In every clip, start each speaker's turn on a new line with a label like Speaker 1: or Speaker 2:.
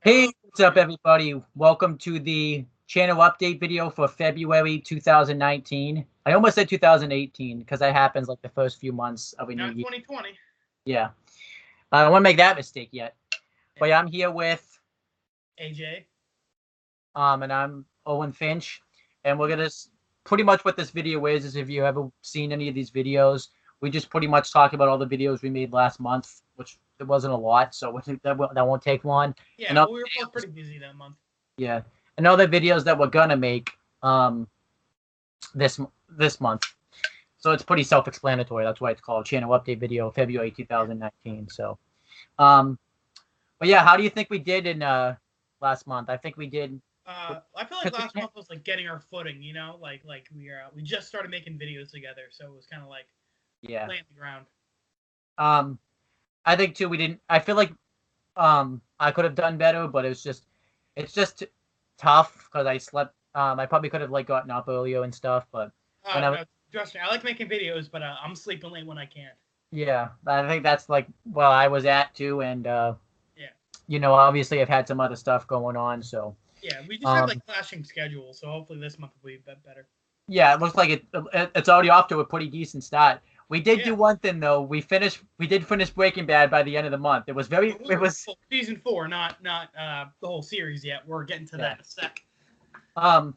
Speaker 1: Hey, what's up, everybody? Welcome to the channel update video for February 2019. I almost said 2018 because that happens like the first few months of a new
Speaker 2: Not
Speaker 1: year.
Speaker 2: 2020.
Speaker 1: Yeah. I don't want to make that mistake yet. But yeah, I'm here with
Speaker 2: AJ.
Speaker 1: and I'm Owen Finch, and we're gonna pretty much what this video is if you ever seen any of these videos, we just pretty much talk about all the videos we made last month, which there wasn't a lot, so that won't take long.
Speaker 2: Yeah,
Speaker 1: And
Speaker 2: well, we were both pretty busy that month.
Speaker 1: yeah, and other videos that we're gonna make this month. So it's pretty self-explanatory. That's why it's called channel update video February 2019. So, but yeah, how do you think we did in last month? I think we did.
Speaker 2: I feel like last month was like getting our footing, you know, like we just started making videos together, so it was kind of like laying the ground.
Speaker 1: I think too we didn't. I feel like I could have done better, but it's just tough because I slept. I probably could have like gotten up earlier and stuff, but
Speaker 2: No, trust me, I like making videos, but I'm sleeping late when I can.
Speaker 1: Yeah, I think that's like well I was at too, and
Speaker 2: yeah,
Speaker 1: you know, obviously I've had some other stuff going on, so
Speaker 2: yeah, we just have like clashing schedules, so hopefully this month will be a bit better.
Speaker 1: Yeah, it looks like it's already off to a pretty decent start. We did do one thing though. We did finish Breaking Bad by the end of the month. It was
Speaker 2: season 4, not the whole series yet. We're getting to that in a sec.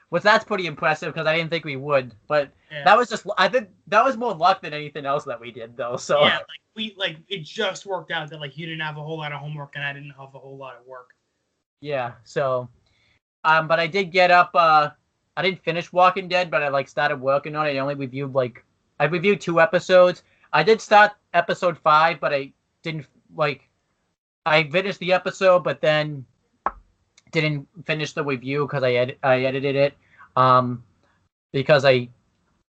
Speaker 1: Which that's pretty impressive because I didn't think we would, but that was just I think that was more luck than anything else that we did though. So
Speaker 2: yeah, it just worked out that like you didn't have a whole lot of homework and I didn't have a whole lot of work.
Speaker 1: Yeah, so but I did get up. I didn't finish Walking Dead, but I like started working on it. I only reviewed I reviewed 2 episodes. I did start episode 5, but I didn't I finished the episode, but then didn't finish the review because I edited it because I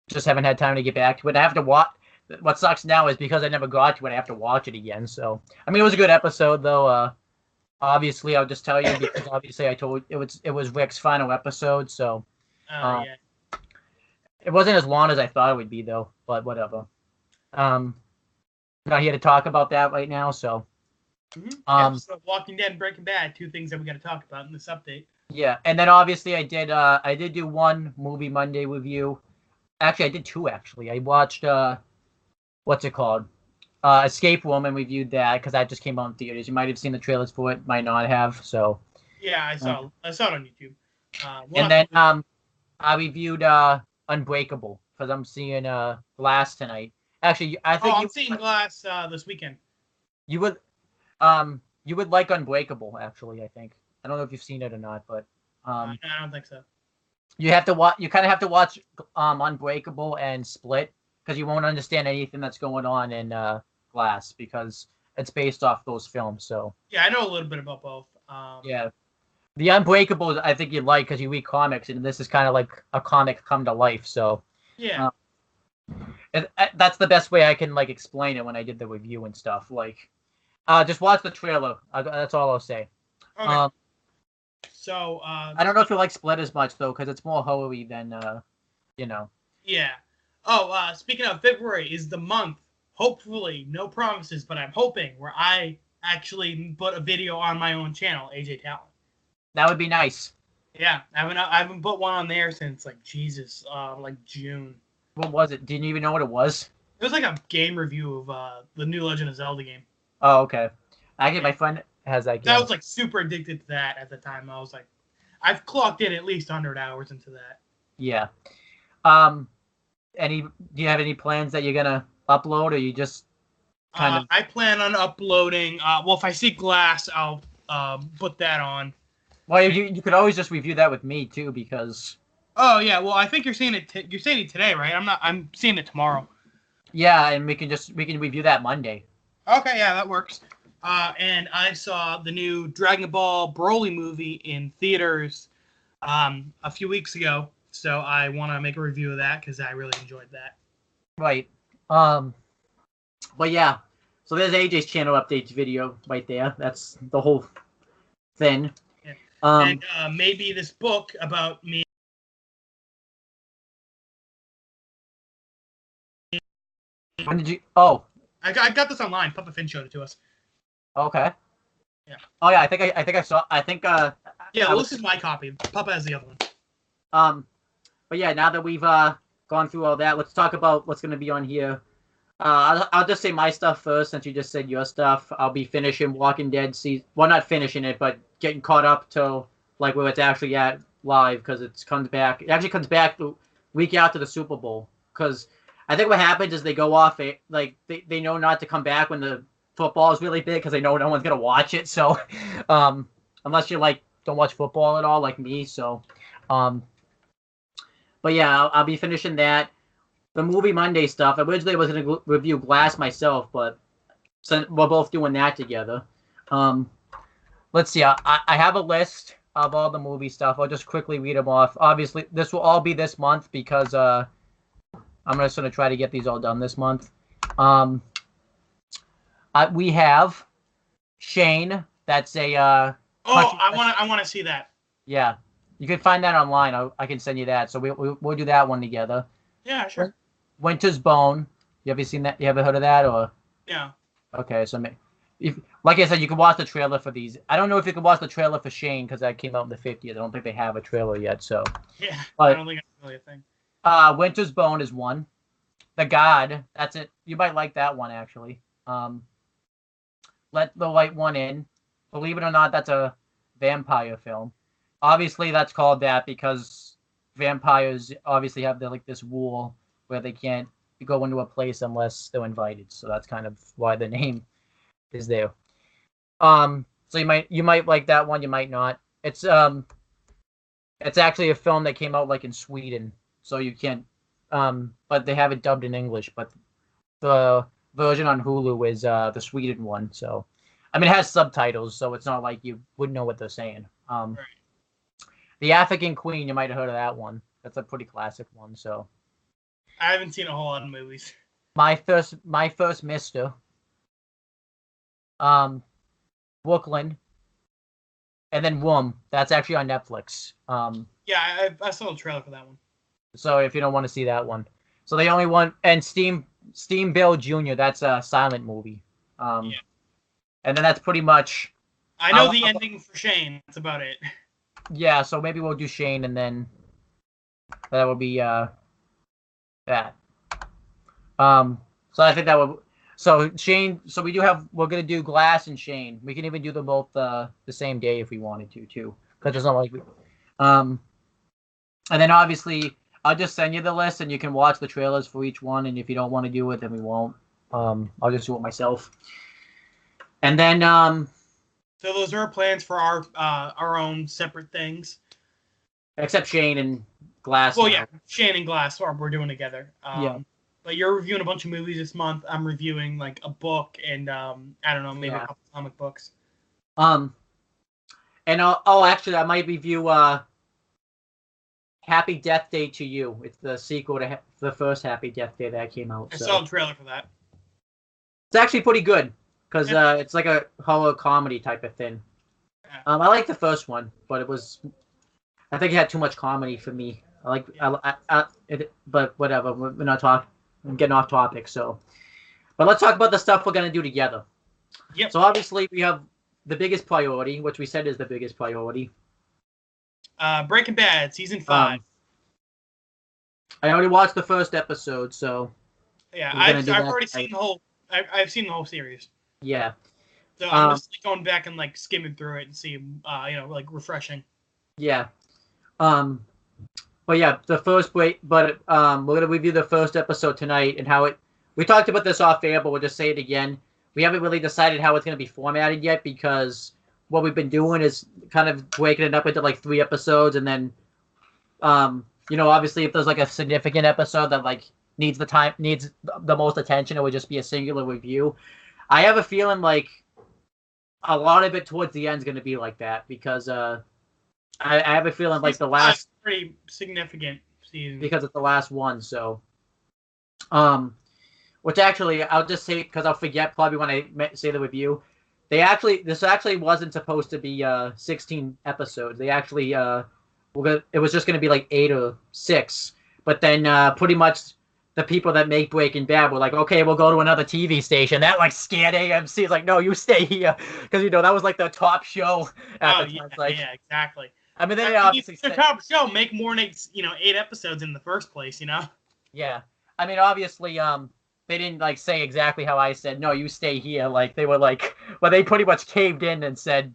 Speaker 1: just haven't had time to get back to it. I have to watch. What sucks now is because I never got to it, I have to watch it again. So I mean, it was a good episode though. Obviously, I'll just tell you because obviously I told it was Rick's final episode. So
Speaker 2: yeah.
Speaker 1: It wasn't as long as I thought it would be though. But whatever. Not here to talk about that right now. So.
Speaker 2: So Walking Dead and Breaking Bad, 2 things that we got to talk about in this update.
Speaker 1: Yeah, and then obviously I did do one Movie Monday review. Actually, I did 2 actually. I watched what's it called? Escape Room and reviewed that because that just came out in theaters. You might have seen the trailers for it, might not have. So
Speaker 2: yeah, I saw it on YouTube.
Speaker 1: And then I reviewed Unbreakable because I'm seeing Glass tonight. Actually, I think
Speaker 2: I'm seeing Glass this weekend.
Speaker 1: You would like Unbreakable, actually, I think. I don't know if you've seen it or not, but
Speaker 2: I don't think so.
Speaker 1: You have to watch. You kind of have to watch Unbreakable and Split because you won't understand anything that's going on in Glass because it's based off those films. So
Speaker 2: yeah, I know a little bit about both.
Speaker 1: Yeah, the Unbreakable I think you'd like because you read comics, and this is kind of like a comic come to life. So
Speaker 2: yeah,
Speaker 1: that's the best way I can like explain it when I did the review and stuff. Like, just watch the trailer. That's all I'll say.
Speaker 2: Okay. So
Speaker 1: I don't know if you like Split as much though, because it's more horror-y than you know.
Speaker 2: Yeah. Oh, speaking of, February is the month. Hopefully, no promises, but I'm hoping where I actually put a video on my own channel, AJ Talent.
Speaker 1: That would be nice.
Speaker 2: Yeah, I haven't put one on there since like like June.
Speaker 1: What was it? Didn't you even know what it was?
Speaker 2: It was like a game review of the new Legend of Zelda game.
Speaker 1: Oh, okay. Actually, my friend has that game.
Speaker 2: I was like super addicted to that at the time. I was like, I've clocked in at least 100 hours into that.
Speaker 1: Yeah. Do you have any plans that you're gonna upload, or you just kind of?
Speaker 2: I plan on uploading. Well, if I see Glass, I'll put that on.
Speaker 1: Well, you could always just review that with me too, because.
Speaker 2: Oh yeah, well I think you're seeing it. You're seeing it today, right? I'm seeing it tomorrow.
Speaker 1: Yeah, and we can review that Monday.
Speaker 2: Okay, yeah, that works. And I saw the new Dragon Ball Broly movie in theaters a few weeks ago, so I want to make a review of that because I really enjoyed that.
Speaker 1: Right. But yeah, so there's AJ's channel updates video right there. That's the whole thing.
Speaker 2: Yeah. And maybe this book about me.
Speaker 1: When did you? Oh,
Speaker 2: I got this online. Papa Finn showed it to us.
Speaker 1: Okay.
Speaker 2: Yeah.
Speaker 1: Oh yeah, I think I saw. I think
Speaker 2: Yeah,
Speaker 1: I
Speaker 2: well,
Speaker 1: was
Speaker 2: this is my copy. Papa has the other one.
Speaker 1: But yeah, now that we've gone through all that, let's talk about what's going to be on here. I'll just say my stuff first, since you just said your stuff. I'll be finishing Walking Dead season. Well, not finishing it, but getting caught up to like where it's actually at live, because it comes back. It actually comes back the week after the Super Bowl. Because I think what happens is they go off it, like they know not to come back when the football is really big, because they know no one's gonna watch it. So, unless you like don't watch football at all, like me. So, but yeah, I'll be finishing that. The movie Monday stuff. Originally, I was going to review Glass myself, but since we're both doing that together. Let's see. I have a list of all the movie stuff. I'll just quickly read them off. Obviously, this will all be this month, because I'm just going to try to get these all done this month. We have Shane. That's a
Speaker 2: I want to see that.
Speaker 1: Yeah, you can find that online. I can send you that. So we'll do that one together.
Speaker 2: Yeah, sure.
Speaker 1: Winter's Bone. You ever seen that? You ever heard of that? Or
Speaker 2: yeah.
Speaker 1: Okay, so if, like I said, you can watch the trailer for these. I don't know if you can watch the trailer for Shane, because that came out in the 50s. I don't think they have a trailer yet. So
Speaker 2: yeah,
Speaker 1: but,
Speaker 2: I don't think that's really a thing.
Speaker 1: Winter's Bone is one. The God. That's it. You might like that one, actually. Let the Light One In. Believe it or not, that's a vampire film. Obviously, that's called that because vampires obviously have this rule where they can't go into a place unless they're invited. So that's kind of why the name is there. So you might like that one, you might not. It's actually a film that came out like in Sweden, so you can't. But they have it dubbed in English. But the version on Hulu is the Sweden one. So, I mean, it has subtitles, so it's not like you wouldn't know what they're saying.
Speaker 2: Right.
Speaker 1: The African Queen, you might have heard of that one. That's a pretty classic one. So.
Speaker 2: I haven't seen a whole lot of movies.
Speaker 1: My first Mister. Brooklyn, and then Womb. That's actually on Netflix.
Speaker 2: Yeah, I saw the trailer for that one.
Speaker 1: So if you don't want to see that one, so the only one, and Steamboat Jr. That's a silent movie. Yeah. And then that's pretty much.
Speaker 2: I know the ending for Shane. That's about it.
Speaker 1: Yeah, so maybe we'll do Shane, and then that will be that. So I think that would. So Shane. So we're gonna do Glass and Shane. We can even do them both the same day if we wanted to too, because it's not like we. And then obviously I'll just send you the list, and you can watch the trailers for each one. And if you don't want to do it, then we won't. I'll just do it myself. And then
Speaker 2: So those are our plans for our own separate things.
Speaker 1: Except Shane and Glass.
Speaker 2: Well, yeah, Shane and Glass we're doing together.
Speaker 1: Yeah.
Speaker 2: But you're reviewing a bunch of movies this month. I'm reviewing like a book and I don't know, maybe a couple comic books.
Speaker 1: And actually, I might review Happy Death Day to You. It's the sequel to the first Happy Death Day that came out.
Speaker 2: I saw the trailer for that.
Speaker 1: It's actually pretty good because it's like a horror comedy type of thing. Yeah. I like the first one, but I think it had too much comedy for me. But whatever. We're not talking. I'm getting off topic, so. But let's talk about the stuff we're gonna do together.
Speaker 2: Yep.
Speaker 1: So obviously we have the biggest priority, which we said is the biggest priority.
Speaker 2: Breaking Bad season 5.
Speaker 1: I already watched the first episode, so.
Speaker 2: Yeah, I've already seen the whole. I've seen the whole series.
Speaker 1: Yeah.
Speaker 2: So I'm just going back and like skimming through it and see, like refreshing.
Speaker 1: Yeah. But yeah, we're gonna review the first episode tonight and how it. We talked about this off air, but we'll just say it again. We haven't really decided how it's gonna be formatted yet because what we've been doing is kind of breaking it up into like 3 episodes, and then, obviously if there's like a significant episode that like needs the most attention, it would just be a singular review. I have a feeling like a lot of it towards the end is gonna be like that because I have a feeling like the last
Speaker 2: pretty significant season
Speaker 1: because it's the last one. So, which actually I'll just say because I'll forget probably when I say the review. This actually wasn't supposed to be 16 episodes. They actually it was just going to be like 8 or 6. But then pretty much the people that make Breaking Bad were like, okay, we'll go to another TV station. That like scared AMC. It's like, no, you stay here, because that was like the top show at the time. It's like,
Speaker 2: yeah, exactly.
Speaker 1: I mean, they
Speaker 2: I mean,
Speaker 1: obviously
Speaker 2: the top show make more than 8 episodes in the first place.
Speaker 1: Yeah, I mean, obviously, they didn't like say exactly how I said. No, you stay here. Like they were like, well, they pretty much caved in and said,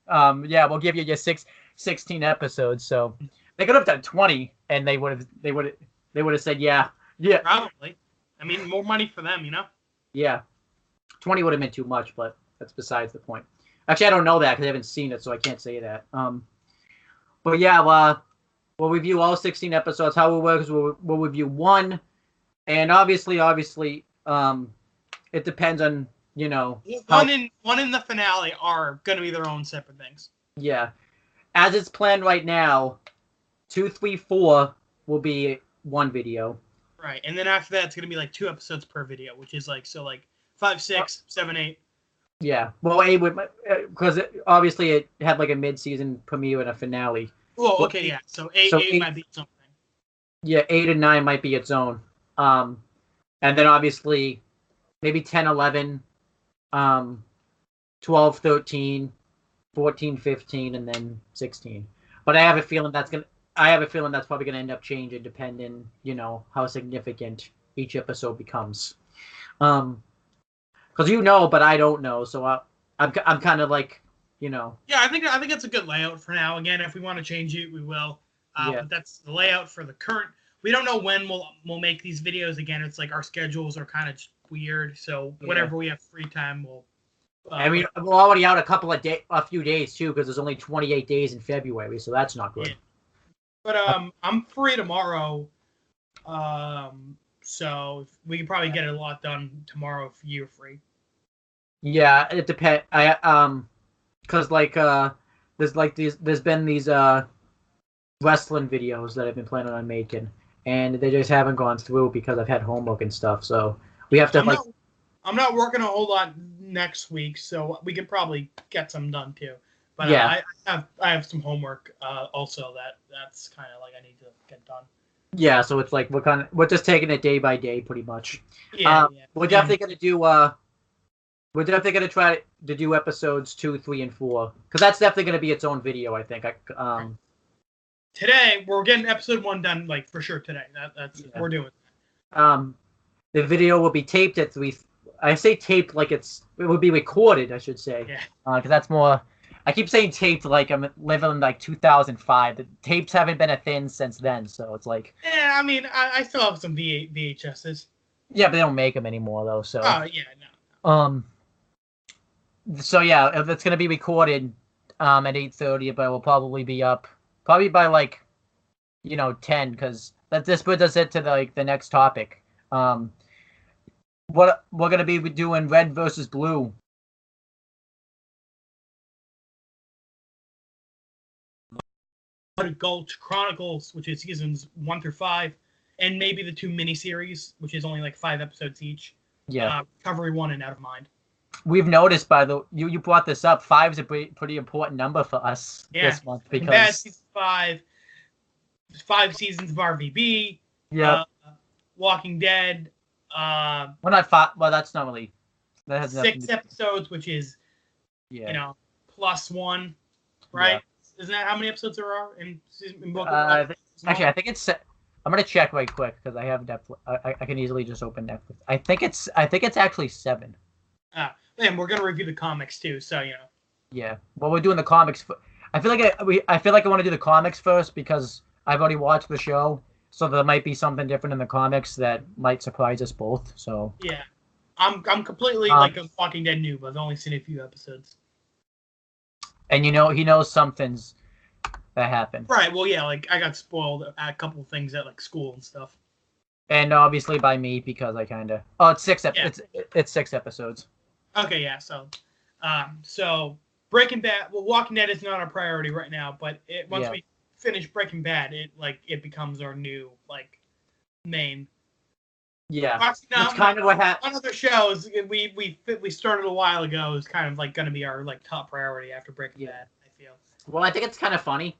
Speaker 1: yeah, we'll give you your 16 episodes. So they could have done 20, and they would have said, yeah.
Speaker 2: Probably. I mean, more money for them.
Speaker 1: Yeah, 20 would have been too much, but that's besides the point. Actually, I don't know that because I haven't seen it, so I can't say that. But yeah, we'll review all 16 episodes. How it works, we'll review one, and obviously, it depends on
Speaker 2: one in the finale are going to be their own separate things.
Speaker 1: Yeah, as it's planned right now, 2, 3, 4 will be one video.
Speaker 2: Right, and then after that, it's going to be like 2 episodes per video, which is like 5, 6, 7, 8.
Speaker 1: Yeah, well, 8 would, because obviously it had like a mid-season premiere and a finale.
Speaker 2: Well, okay, yeah. So 8 might be something.
Speaker 1: Yeah, 8 and 9 might be its own. And then obviously maybe 10, 11, 12, 13, 14, 15, and then 16. But I have a feeling that's probably gonna end up changing depending, how significant each episode becomes. Because but I don't know, so I'm kind of like,
Speaker 2: Yeah, I think that's a good layout for now. Again, if we want to change it, we will. But that's the layout for the current. We don't know when we'll make these videos again. It's like our schedules are kind of weird, so whenever we have free time, we'll.
Speaker 1: I mean, we're already out a few days too, because there's only 28 days in February, so that's not good.
Speaker 2: Yeah. But I'm free tomorrow, so we can probably get a lot done tomorrow if you're free.
Speaker 1: Yeah, it depends. Because there's been these wrestling videos that I've been planning on making, and they just haven't gone through because I've had homework and stuff. So we have to
Speaker 2: I'm not working a whole lot next week, so we can probably get some done too. But
Speaker 1: yeah.
Speaker 2: I have some homework also that's kind of like I need to get done.
Speaker 1: Yeah, so it's like we're just taking it day by day, pretty much.
Speaker 2: Yeah.
Speaker 1: We're definitely gonna do We're definitely gonna try to do episodes 2, 3, and 4, because that's definitely gonna be its own video, I think.
Speaker 2: Today we're getting episode 1 done, like for sure today. We're doing
Speaker 1: that. The video will be taped at 3. I say taped like it would be recorded, I should say.
Speaker 2: Yeah.
Speaker 1: Because that's more. I keep saying taped like I'm living in like 2005. The tapes haven't been a thing since then, so it's like.
Speaker 2: Yeah, I mean, I still have some VHSs.
Speaker 1: Yeah, but they don't make them anymore though. So.
Speaker 2: Oh yeah, no.
Speaker 1: So yeah, it's gonna be recorded at 8:30, but it will probably be up by like 10, because this puts us into the next topic. What we're gonna be doing, Red versus Blue.
Speaker 2: Gulch Chronicles, which is seasons 1 through 5, and maybe the 2 miniseries, which is only like 5 episodes each.
Speaker 1: Yeah.
Speaker 2: Recovery 1 and Out of Mind.
Speaker 1: We've noticed you brought this up. 5 is a pretty important number for us this month because
Speaker 2: Bad season 5 seasons of RVB.
Speaker 1: Yeah.
Speaker 2: Walking Dead.
Speaker 1: Well, not 5. Well, that's not really. That has
Speaker 2: 6 episodes, which is plus 1, right?
Speaker 1: Yeah.
Speaker 2: Isn't that how many episodes there are in book?
Speaker 1: Actually, I think it's. I'm gonna check right quick because I have Netflix. I can easily just open Netflix. I think it's actually 7.
Speaker 2: And we're gonna review the comics too, so
Speaker 1: Yeah, well, we're doing the comics. I feel like I want to do the comics first because I've already watched the show, so there might be something different in the comics that might surprise us both. So
Speaker 2: yeah, I'm completely like a Walking Dead noob. I've only seen a few episodes.
Speaker 1: And he knows something's that happened.
Speaker 2: Right. Well, yeah. Like I got spoiled at a couple of things at like school and stuff.
Speaker 1: And obviously by me because I kind of. Oh, it's 6 episodes. It's 6 episodes.
Speaker 2: Okay. Yeah. So Breaking Bad. Well, Walking Dead is not our priority right now, but once we finish Breaking Bad, it becomes our new main.
Speaker 1: Yeah.
Speaker 2: That's kind of what happened. One of the shows we started a while ago is kind of going to be our top priority after Breaking Bad. I feel.
Speaker 1: Well, I think it's kind of funny.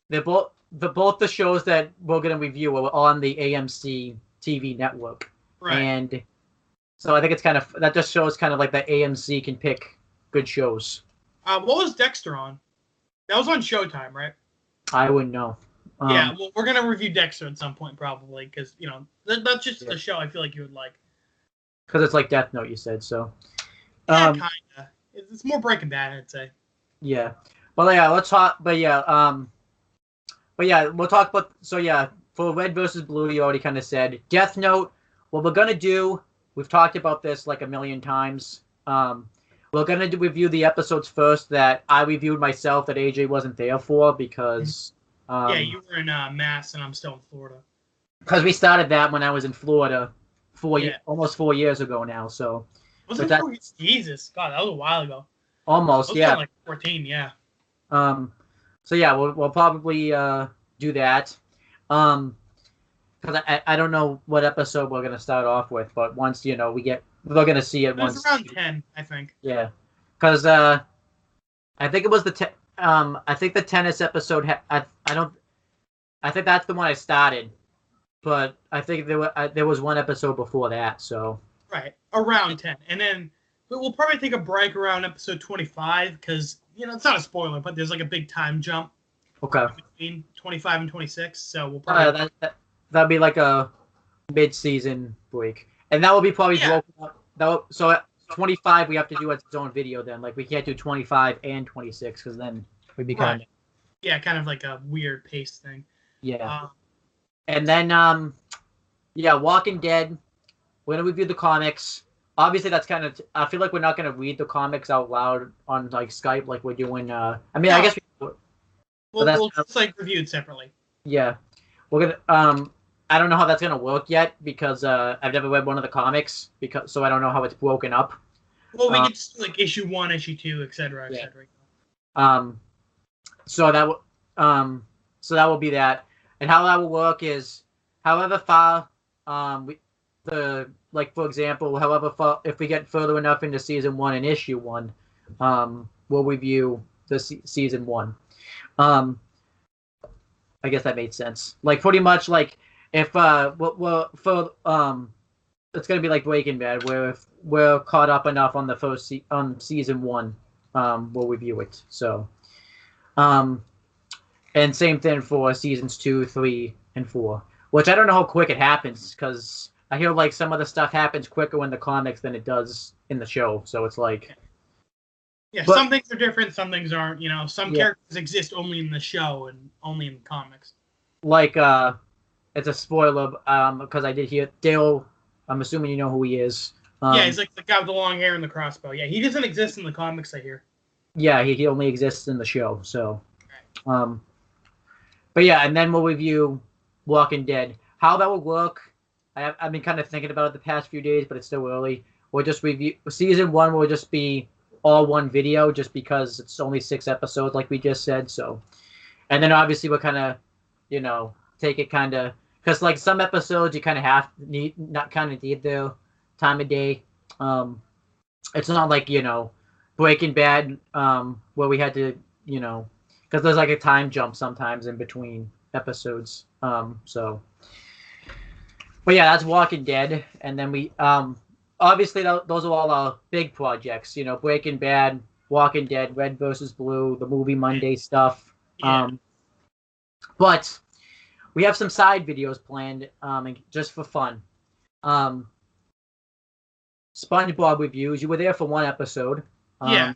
Speaker 1: Both the shows that we're going to review are on the AMC TV network.
Speaker 2: Right.
Speaker 1: And so I think it's kind of that just shows kind of like that AMC can pick good shows.
Speaker 2: What was Dexter on? That was on Showtime, right?
Speaker 1: I wouldn't know.
Speaker 2: Yeah, well, we're gonna review Dexter at some point probably because that's just
Speaker 1: Yeah.
Speaker 2: the show I feel like you would like.
Speaker 1: Because it's like Death Note, you said so.
Speaker 2: Yeah, kinda. It's more Breaking Bad, I'd say.
Speaker 1: Yeah, but yeah, let's talk. But yeah, we'll talk about. So yeah, for Red versus Blue, you already kind of said Death Note. What we're gonna do, we've talked about this like a million times. We're gonna review the episodes first that I reviewed myself that AJ wasn't there for because.
Speaker 2: Yeah, you were in Mass and I'm still in Florida.
Speaker 1: Because we started that when I was in Florida, almost 4 years ago now. So.
Speaker 2: Was it Jesus, God, that was a while ago.
Speaker 1: Almost, yeah.
Speaker 2: Like 14, yeah.
Speaker 1: So yeah, we'll probably do that. Because I don't know what episode we're gonna start off with, but once we're gonna see it once.
Speaker 2: It was around 10, I think.
Speaker 1: Yeah, because I think it was I think the tennis episode. I think that's the one I started, but I think there was one episode before that. So.
Speaker 2: Right, around 10, and then we'll probably take a break around episode 25 because it's not a spoiler, but there's like a big time jump.
Speaker 1: Okay.
Speaker 2: Between 25 and 26, so we'll probably
Speaker 1: that'd be like a mid-season break, and that will be probably broken up. So at 25 we have to do its own video then. Like we can't do 25 and 26 because then we'd be kind of
Speaker 2: kind of like a weird pace thing.
Speaker 1: Yeah. And then Walking Dead. We're gonna review the comics. Obviously, that's kind of. I feel like we're not gonna read the comics out loud on like Skype like we're doing. I guess
Speaker 2: we'll just like review it separately.
Speaker 1: Yeah, we're gonna. I don't know how that's gonna work yet because I've never read one of the comics so I don't know how it's broken up.
Speaker 2: Well, we can just like issue 1, issue 2, etc., etc.
Speaker 1: So that will be that, and how that will work is however far for example, however far, if we get further enough into season 1 and issue 1, we'll review the season 1. I guess that made sense. Like pretty much like if it's gonna be like Breaking Bad, where if we're caught up enough on the first on season 1, we'll review it. So, and same thing for seasons 2, 3, and 4. Which I don't know how quick it happens because I hear like some of the stuff happens quicker in the comics than it does in the show. So it's like.
Speaker 2: Yeah, some things are different, some things aren't. Some characters exist only in the show and only in the comics. Like,
Speaker 1: it's a spoiler because I did hear Dale. I'm assuming you know who he is.
Speaker 2: He's like the guy with the long hair and the crossbow. Yeah, he doesn't exist in the comics, I hear.
Speaker 1: Yeah, he only exists in the show. So, but yeah, and then we'll review Walking Dead. How that will work, I've been kind of thinking about it the past few days, but it's still early. We'll just review season 1. Will just be all one video, just because it's only 6 episodes, like we just said. So, and then obviously we'll kind of, take it kind of because like some episodes you kind of need the time of day. It's not like Breaking Bad, where we had to because there's like a time jump sometimes in between episodes. So, but yeah, that's Walking Dead, and then we obviously those are all our big projects. Breaking Bad, Walking Dead, Red versus Blue, the movie Monday stuff.
Speaker 2: Yeah.
Speaker 1: But we have some side videos planned, just for fun. SpongeBob reviews. You were there for one episode.
Speaker 2: Yeah.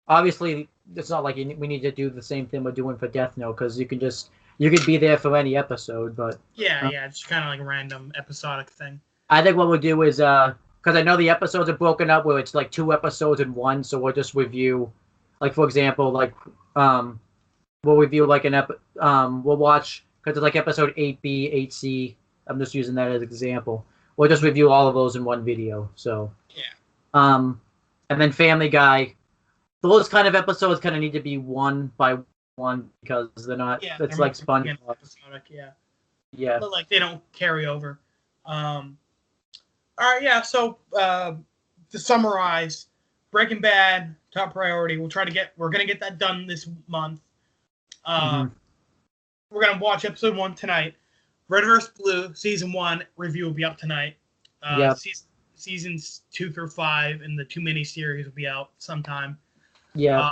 Speaker 1: Obviously, it's not like we need to do the same thing we're doing for Death Note, because you could be there for any episode, but
Speaker 2: yeah, it's kind of like a random episodic thing.
Speaker 1: I think what we'll do is because I know the episodes are broken up where it's like 2 episodes in one, so we'll just review, like for example, like we'll review like we'll watch because it's like episode 8B, 8C. I'm just using that as an example. We'll just review all of those in one video. So
Speaker 2: yeah.
Speaker 1: And then Family Guy. Those kind of episodes kind of need to be one by one because they're not. Yeah, it's like SpongeBob. Yeah.
Speaker 2: But like they don't carry over. All right. Yeah. So to summarize, Breaking Bad top priority. We're gonna get that done this month. We're gonna watch episode 1 tonight. Red vs. Blue season 1 review will be up tonight.
Speaker 1: Yep.
Speaker 2: Seasons 2 through 5 and the 2 miniseries will be out sometime.
Speaker 1: Yeah.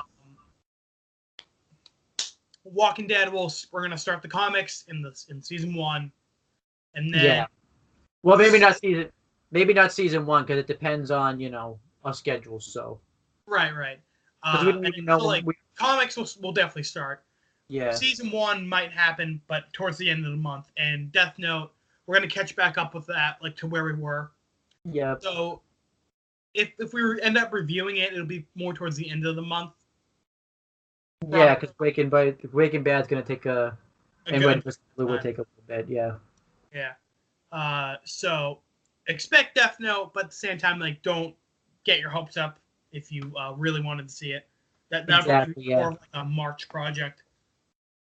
Speaker 2: Walking Dead, we're gonna start the comics in season 1, and then
Speaker 1: well, maybe not season 1 because it depends on our schedules. So
Speaker 2: right.
Speaker 1: Because we don't even know.
Speaker 2: So, comics will definitely start.
Speaker 1: Yeah.
Speaker 2: Season 1 might happen, but towards the end of the month. And Death Note, we're gonna catch back up with that, like to where we were.
Speaker 1: Yeah.
Speaker 2: So if we end up reviewing it, it'll be more towards the end of the month.
Speaker 1: Yeah, because Breaking Bad's gonna take and Red vs. Blue will take a little bit. Yeah.
Speaker 2: Yeah. So expect Death Note, but at the same time, like, don't get your hopes up if you really wanted to see it. That's
Speaker 1: exactly,
Speaker 2: more of like a March project.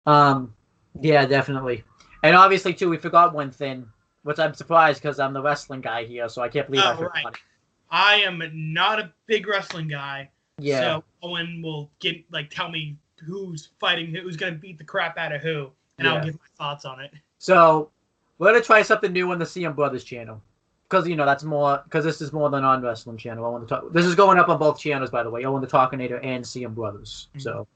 Speaker 1: Yeah, definitely. And obviously, too, we forgot one thing, which I'm surprised because I'm the wrestling guy here, so I can't believe I forgot it.
Speaker 2: I am not a big wrestling guy.
Speaker 1: Yeah.
Speaker 2: So Owen will tell me who's fighting, who's going to beat the crap out of who, and I'll give my thoughts on it.
Speaker 1: So we're going to try something new on the CM Brothers channel. Because, that's more, because this is more than non-wrestling channel. I want to talk. This is going up on both channels, by the way. Owen the Talkinator and CM Brothers. Mm-hmm. So,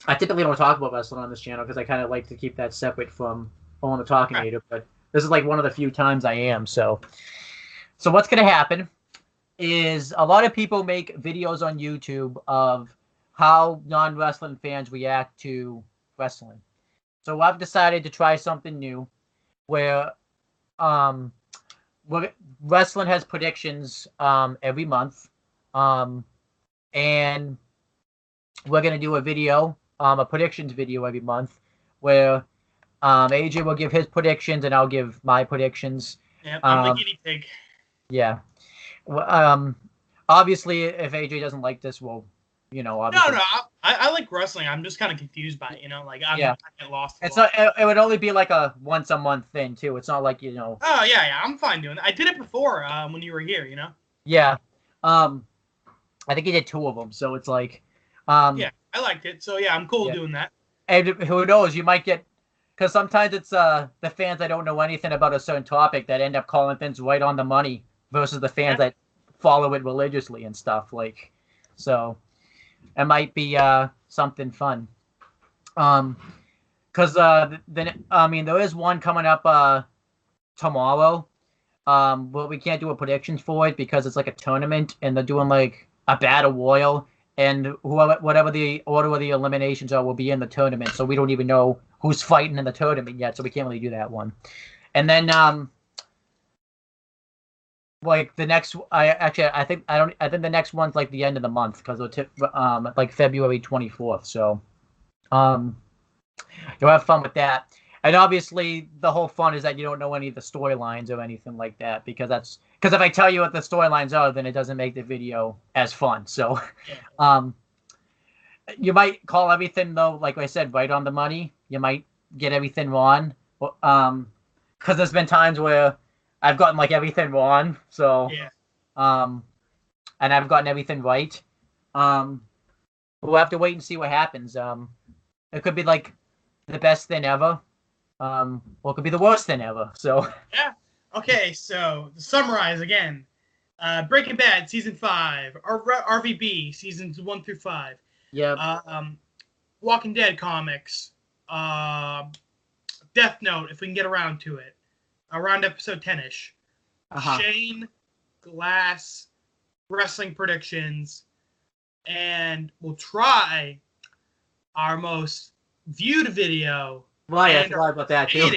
Speaker 1: I typically don't talk about wrestling on this channel because I kind of like to keep that separate from Owen the Talkinator. Right. But this is like one of the few times I am. So what's going to happen is a lot of people make videos on YouTube of how non-wrestling fans react to wrestling. So I've decided to try something new where wrestling has predictions every month, and we're gonna do a video, a predictions video every month, where AJ will give his predictions and I'll give my predictions.
Speaker 2: Yeah, I'm the guinea pig.
Speaker 1: Yeah. Obviously, if AJ doesn't like this, well, obviously.
Speaker 2: No, I like wrestling. I'm just kind of confused by it, I get lost.
Speaker 1: It's not. It would only be like a once a month thing too. It's not like
Speaker 2: Oh yeah, I'm fine doing that. I did it before when you were here,
Speaker 1: Yeah. I think he did 2 of them, so it's like.
Speaker 2: Yeah, I liked it. So yeah, I'm cool doing that.
Speaker 1: And who knows? You might get, because sometimes it's the fans that don't know anything about a certain topic that end up calling things right on the money versus the fans that follow it religiously and stuff so. It might be something fun. Because there is one coming up tomorrow. But we can't do a predictions for it because it's like a tournament and they're doing like a battle royal, and whatever the order of the eliminations are will be in the tournament. So we don't even know who's fighting in the tournament yet, so we can't really do that one. And then like the next, I think the next one's like the end of the month because it'll like February 24th. So, you'll have fun with that. And obviously, the whole fun is that you don't know any of the storylines or anything like that because if I tell you what the storylines are, then it doesn't make the video as fun. So, you might call everything though, like I said, right on the money. You might get everything wrong, because there's been times where I've gotten like everything wrong, so and I've gotten everything right. We'll have to wait and see what happens. It could be like the best thing ever, or it could be the worst thing ever. So
Speaker 2: yeah. Okay, so to summarize again, Breaking Bad season 5, RVB seasons 1 through 5.
Speaker 1: Yeah.
Speaker 2: Walking Dead comics, Death Note if we can get around to it. Around episode 10-ish. Shane, Glass, wrestling predictions, and we'll try our most viewed video.
Speaker 1: Right, I forgot about that too.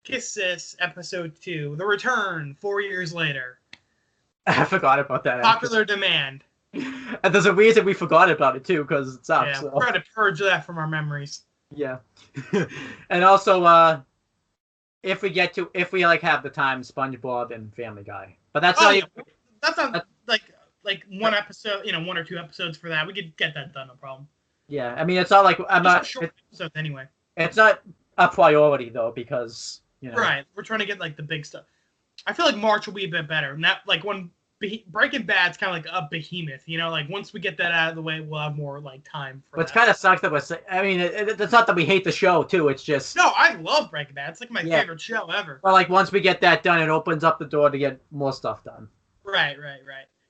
Speaker 2: Kiss This, episode 2, The Return, 4 years later.
Speaker 1: I forgot about that.
Speaker 2: Popular demand.
Speaker 1: And there's a reason we forgot about it too, because it sucks.
Speaker 2: Yeah, we're trying to purge that from our memories.
Speaker 1: Yeah. And also, if we have the time, SpongeBob and Family Guy. But that's
Speaker 2: not like one episode, 1 or 2 episodes for that. We could get that done, no problem.
Speaker 1: Yeah, I mean, it's not like
Speaker 2: short episodes anyway.
Speaker 1: It's not a priority though, because
Speaker 2: right, we're trying to get like the big stuff. I feel like March will be a bit better, and that like when Breaking Bad's kind of like a behemoth, you know. Like once we get that out of the way, we'll have more like time for.
Speaker 1: But it kind of sucks that I mean, it's not that we hate the show too. It's just
Speaker 2: no, I love Breaking Bad. It's like my favorite show ever.
Speaker 1: Well, like once we get that done, it opens up the door to get more stuff done.
Speaker 2: Right.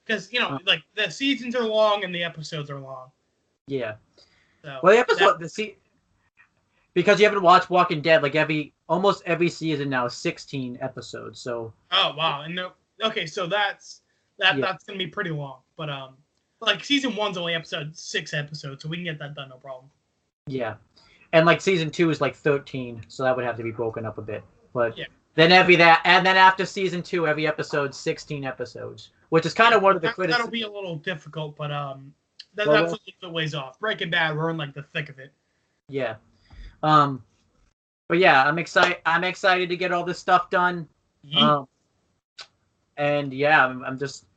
Speaker 2: Because like the seasons are long and the episodes are long.
Speaker 1: Yeah.
Speaker 2: So,
Speaker 1: well, because you haven't watched Walking Dead, like almost every season now is 16 episodes. So.
Speaker 2: Oh wow! And okay, so that's gonna be pretty long. But like season 1's only 6 episodes, so we can get that done, no problem.
Speaker 1: Yeah, and like season 2 is like 13, so that would have to be broken up a bit. But then and then after season 2, every episode 16 episods, which is kind of one of the criticisms.
Speaker 2: That'll be a little difficult, but that's a little bit ways off. Breaking Bad, we're in like the thick of it.
Speaker 1: Yeah. But yeah, I'm excited to get all this stuff done. And yeah, I'm just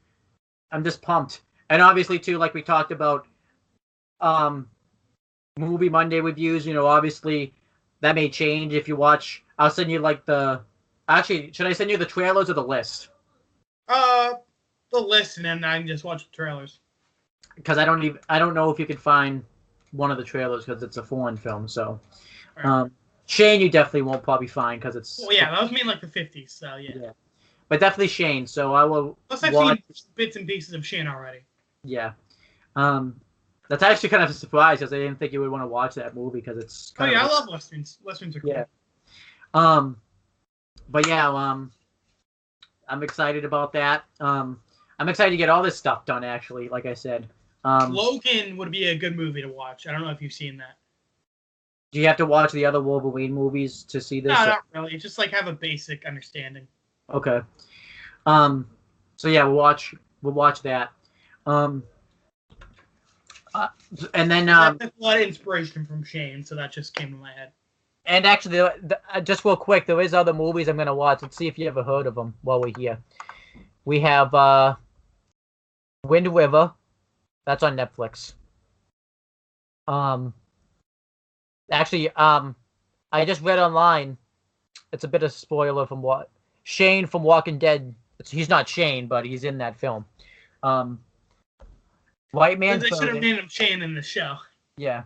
Speaker 1: pumped. And obviously too, like we talked about, Movie Monday reviews. Obviously that may change if you watch. I'll send you like Actually, should I send you the trailers or the list?
Speaker 2: The list, and then I can just watch the trailers.
Speaker 1: Because I don't know if you could find one of the trailers because it's a foreign film. So. Right. Shane, you definitely won't probably find because it's.
Speaker 2: Well, yeah, that was me in like the 50s, so yeah.
Speaker 1: But definitely Shane. So I will.
Speaker 2: Plus, I've seen bits and pieces of Shane already.
Speaker 1: Yeah, that's actually kind of a surprise because I didn't think you would want to watch that movie because it's.
Speaker 2: I love westerns. Westerns are cool.
Speaker 1: Yeah. But yeah, I'm excited about that. I'm excited to get all this stuff done. Actually, like I said,
Speaker 2: Logan would be a good movie to watch. I don't know if you've seen that.
Speaker 1: Do you have to watch the other Wolverine movies to see this?
Speaker 2: No, not really. Just like have a basic understanding.
Speaker 1: Okay. So yeah, we'll watch that. And then
Speaker 2: I have a lot of inspiration from Shane, so that just came to my head.
Speaker 1: And actually, just real quick, there is other movies I'm gonna watch. Let's see if you ever heard of them while we're here. We have Wind River. That's on Netflix. Actually, I just read online. It's a bit of a spoiler from Shane from Walking Dead. He's not Shane, but he's in that film. White Man's
Speaker 2: They should have named him Shane in the show.
Speaker 1: Yeah.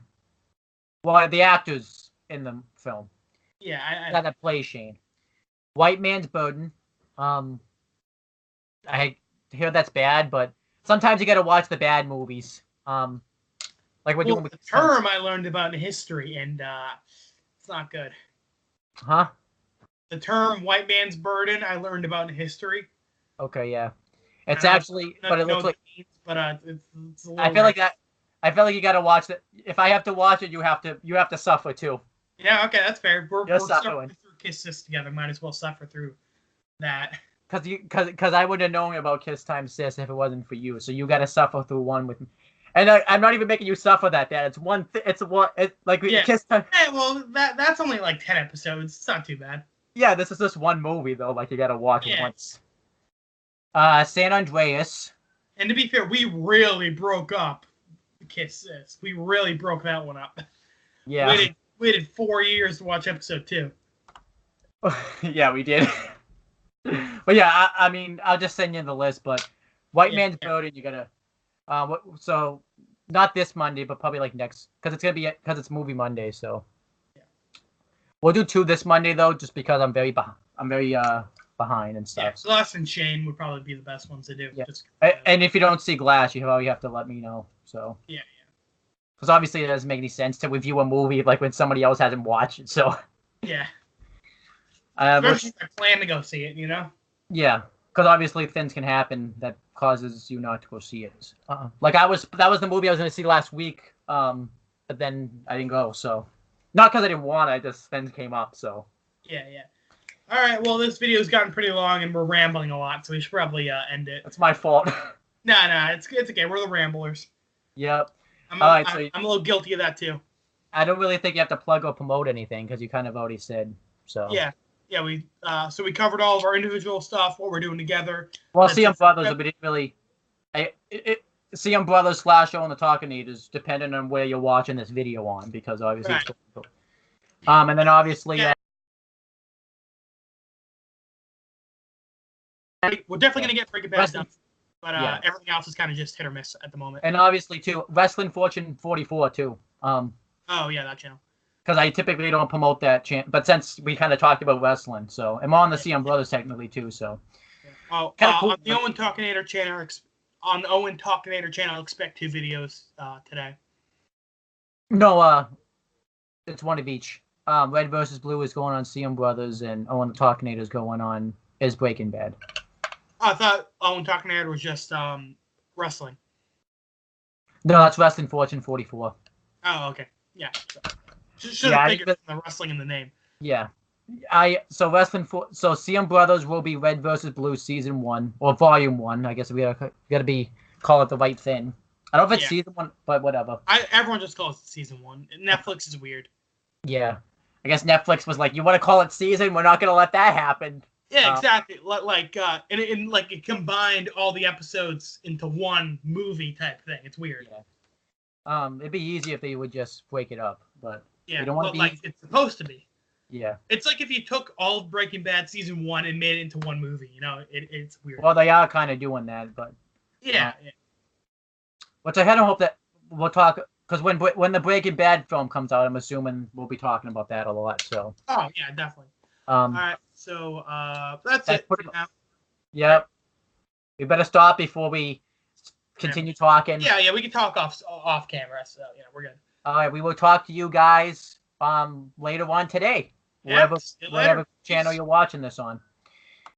Speaker 1: Well, the actors in the film.
Speaker 2: Yeah,
Speaker 1: that plays Shane. White Man's Burden. I hear that's bad, but sometimes you got to watch the bad movies. Like we're doing with
Speaker 2: the term I learned about in history, and it's not good.
Speaker 1: Huh?
Speaker 2: The term "white man's burden" I learned about in history.
Speaker 1: Okay, yeah. It's actually, but it looks like.
Speaker 2: But it's a little.
Speaker 1: I feel like that. I feel like you got to watch it. If I have to watch it, you have to suffer too.
Speaker 2: Yeah. Okay, that's fair. We're
Speaker 1: suffering
Speaker 2: through Kiss Sis together. Might as well suffer through that.
Speaker 1: Because I wouldn't have known about Kiss Time Sis if it wasn't for you. So you got to suffer through one with me. And I'm not even making you suffer that bad. It's one. Kiss Time.
Speaker 2: Hey, well, that's only like 10 episodes. It's not too bad.
Speaker 1: Yeah, this is just one movie though. Like you got to watch it once. San Andreas.
Speaker 2: And to be fair, we really broke up Kiss Sis. We really broke that one up.
Speaker 1: Yeah.
Speaker 2: We waited 4 years to watch episode 2.
Speaker 1: Yeah, we did. But yeah, I mean, I'll just send you the list. But White Man's Burden, you gotta. So not this Monday, but probably like next, because it's Movie Monday. So we'll do 2 this Monday though, just because I'm very behind and stuff.
Speaker 2: Yeah, Glass and Shane would probably be the best ones to do.
Speaker 1: Yeah. And if you don't see Glass, you have to let me know. So
Speaker 2: yeah.
Speaker 1: Because obviously it doesn't make any sense to review a movie like when somebody else hasn't watched it. So
Speaker 2: yeah. Especially if I plan to go see it, you know.
Speaker 1: Yeah, because obviously things can happen that causes you not to go see it. Like that was the movie I was going to see last week, but then I didn't go. So not because I didn't want it, just things came up. So
Speaker 2: yeah. All right, well this video's gotten pretty long and we're rambling a lot, so we should probably end it.
Speaker 1: It's my fault.
Speaker 2: No, it's okay. We're the ramblers.
Speaker 1: Yep.
Speaker 2: I'm a little guilty of that too.
Speaker 1: I don't really think you have to plug or promote anything because you kind of already said so.
Speaker 2: Yeah. We so we covered all of our individual stuff, what we're doing together.
Speaker 1: Well, CM Brothers, we didn't really. CM Brothers / Show on the Talking Need is dependent on where you're watching this video on, because obviously.
Speaker 2: Right.
Speaker 1: And then obviously.
Speaker 2: Yeah. We're definitely gonna get Breaking Bad done. But
Speaker 1: Yeah.
Speaker 2: everything else is kind of just hit or miss at the moment.
Speaker 1: And obviously too, Wrestling Fortune 44 too.
Speaker 2: Oh yeah, that channel.
Speaker 1: Because I typically don't promote that channel, but since we kind of talked about wrestling, so I'm on the CM Brothers technically too, so.
Speaker 2: Yeah. Oh,
Speaker 1: Kinda cool,
Speaker 2: on the Owen Talkinator channel, expect 2 videos today.
Speaker 1: No, it's one of each. Red versus Blue is going on CM Brothers, and Owen the Talkinator is going on is Breaking Bad.
Speaker 2: Oh, I thought Owen Talkinator was just wrestling.
Speaker 1: No, that's Wrestling Fortune 44.
Speaker 2: Oh, okay. Yeah. Should have figured the wrestling in the name.
Speaker 1: Yeah. So CM Brothers will be Red versus Blue season 1 or volume 1. I guess we gotta call it the right thing. I don't know if it's season 1, but whatever.
Speaker 2: Everyone just calls it season 1. Netflix is weird.
Speaker 1: Yeah, I guess Netflix was like, you want to call it season? We're not gonna let that happen.
Speaker 2: Yeah, exactly. It combined all the episodes into one movie type thing. It's weird.
Speaker 1: Yeah. It'd be easy if they would just break it up, but
Speaker 2: yeah,
Speaker 1: don't want to be
Speaker 2: it's supposed to be.
Speaker 1: Yeah.
Speaker 2: It's like if you took all of Breaking Bad season 1 and made it into one movie. You know, it's weird.
Speaker 1: Well, they are kind of doing that, but
Speaker 2: yeah.
Speaker 1: Which I kind of hope that we'll talk, because when the Breaking Bad film comes out, I'm assuming we'll be talking about that a lot. So.
Speaker 2: Oh yeah, definitely. All right, so that's it for now.
Speaker 1: Yep. We better stop before we continue talking.
Speaker 2: Yeah, we can talk off camera, so we're good.
Speaker 1: All right, we will talk to you guys later on today, whatever channel you're watching this on.